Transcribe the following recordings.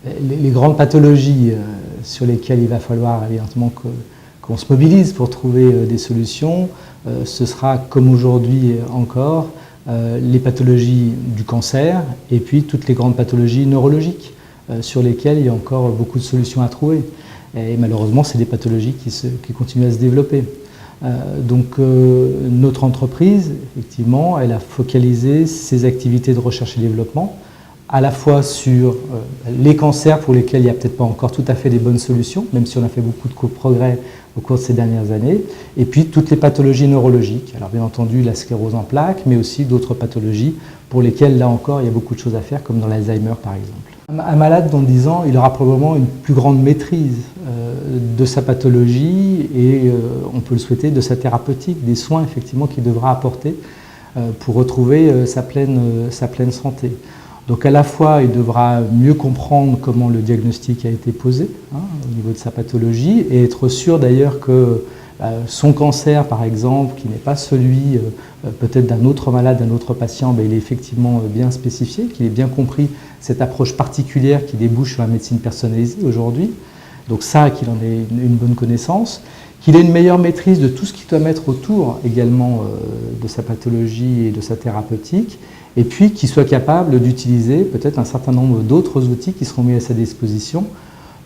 Les grandes pathologies sur lesquelles il va falloir évidemment qu'on se mobilise pour trouver des solutions, ce sera comme aujourd'hui encore les pathologies du cancer et puis toutes les grandes pathologies neurologiques sur lesquelles il y a encore beaucoup de solutions à trouver. Et malheureusement, c'est des pathologies qui continuent à se développer. Donc notre entreprise, effectivement, elle a focalisé ses activités de recherche et développement à la fois sur les cancers pour lesquels il n'y a peut-être pas encore tout à fait les bonnes solutions, même si on a fait beaucoup de progrès au cours de ces dernières années, et puis toutes les pathologies neurologiques. Alors bien entendu la sclérose en plaques, mais aussi d'autres pathologies pour lesquelles là encore il y a beaucoup de choses à faire, comme dans l'Alzheimer par exemple. Un malade dans 10 ans, il aura probablement une plus grande maîtrise de sa pathologie et on peut le souhaiter de sa thérapeutique, des soins effectivement qu'il devra apporter pour retrouver sa pleine santé. Donc à la fois, il devra mieux comprendre comment le diagnostic a été posé au niveau de sa pathologie et être sûr d'ailleurs que son cancer, par exemple, qui n'est pas celui peut-être d'un autre malade, d'un autre patient, il est effectivement bien spécifié, qu'il ait bien compris cette approche particulière qui débouche sur la médecine personnalisée aujourd'hui. Donc ça, qu'il en ait une bonne connaissance, qu'il ait une meilleure maîtrise de tout ce qu'il doit mettre autour également de sa pathologie et de sa thérapeutique, et puis qu'il soit capable d'utiliser peut-être un certain nombre d'autres outils qui seront mis à sa disposition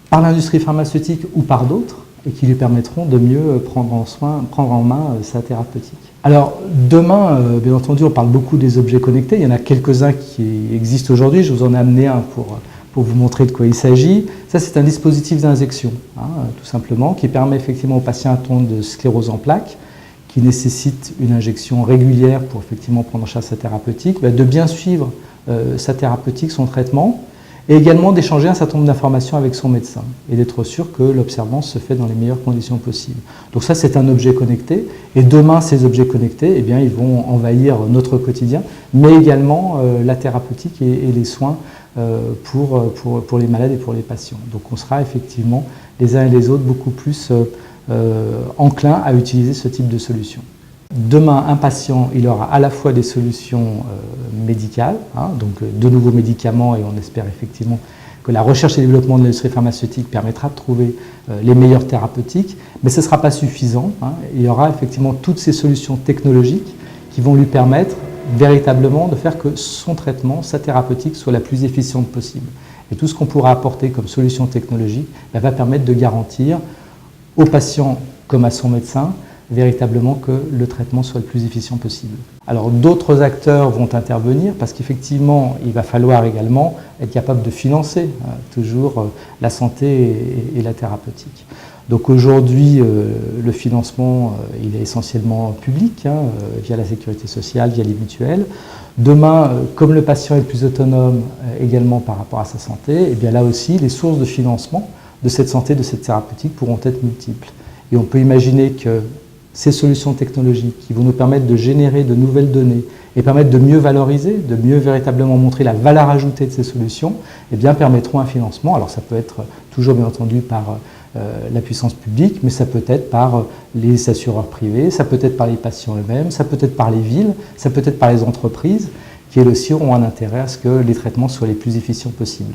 par l'industrie pharmaceutique ou par d'autres, et qui lui permettront de mieux prendre en main sa thérapeutique. Alors demain, bien entendu, on parle beaucoup des objets connectés, il y en a quelques-uns qui existent aujourd'hui, je vous en ai amené un pour vous montrer de quoi il s'agit. Ça, c'est un dispositif d'injection, tout simplement, qui permet effectivement aux patients atteints de sclérose en plaques, qui nécessite une injection régulière pour effectivement prendre en charge sa thérapeutique, de bien suivre sa thérapeutique, son traitement, et également d'échanger un certain nombre d'informations avec son médecin et d'être sûr que l'observance se fait dans les meilleures conditions possibles. Donc ça, c'est un objet connecté, et demain, ces objets connectés, ils vont envahir notre quotidien, mais également la thérapeutique et les soins pour les malades et pour les patients. Donc on sera effectivement les uns et les autres beaucoup plus enclins à utiliser ce type de solution. Demain, un patient, il aura à la fois des solutions médicales, donc de nouveaux médicaments, et on espère effectivement que la recherche et développement de l'industrie pharmaceutique permettra de trouver les meilleures thérapeutiques, mais ce ne sera pas suffisant. Il y aura effectivement toutes ces solutions technologiques qui vont lui permettre véritablement de faire que son traitement, sa thérapeutique soit la plus efficiente possible. Et tout ce qu'on pourra apporter comme solution technologique va permettre de garantir au patient comme à son médecin véritablement que le traitement soit le plus efficient possible. Alors d'autres acteurs vont intervenir parce qu'effectivement il va falloir également être capable de financer toujours la santé et la thérapeutique. Donc aujourd'hui le financement il est essentiellement public via la sécurité sociale, via les mutuelles. Demain, comme le patient est plus autonome également par rapport à sa santé, là aussi les sources de financement de cette santé, de cette thérapeutique pourront être multiples. Et on peut imaginer que ces solutions technologiques qui vont nous permettre de générer de nouvelles données et permettre de mieux valoriser, de mieux véritablement montrer la valeur ajoutée de ces solutions, permettront un financement. Alors ça peut être toujours bien entendu par la puissance publique, mais ça peut être par les assureurs privés, ça peut être par les patients eux-mêmes, ça peut être par les villes, ça peut être par les entreprises qui elles aussi auront un intérêt à ce que les traitements soient les plus efficients possibles.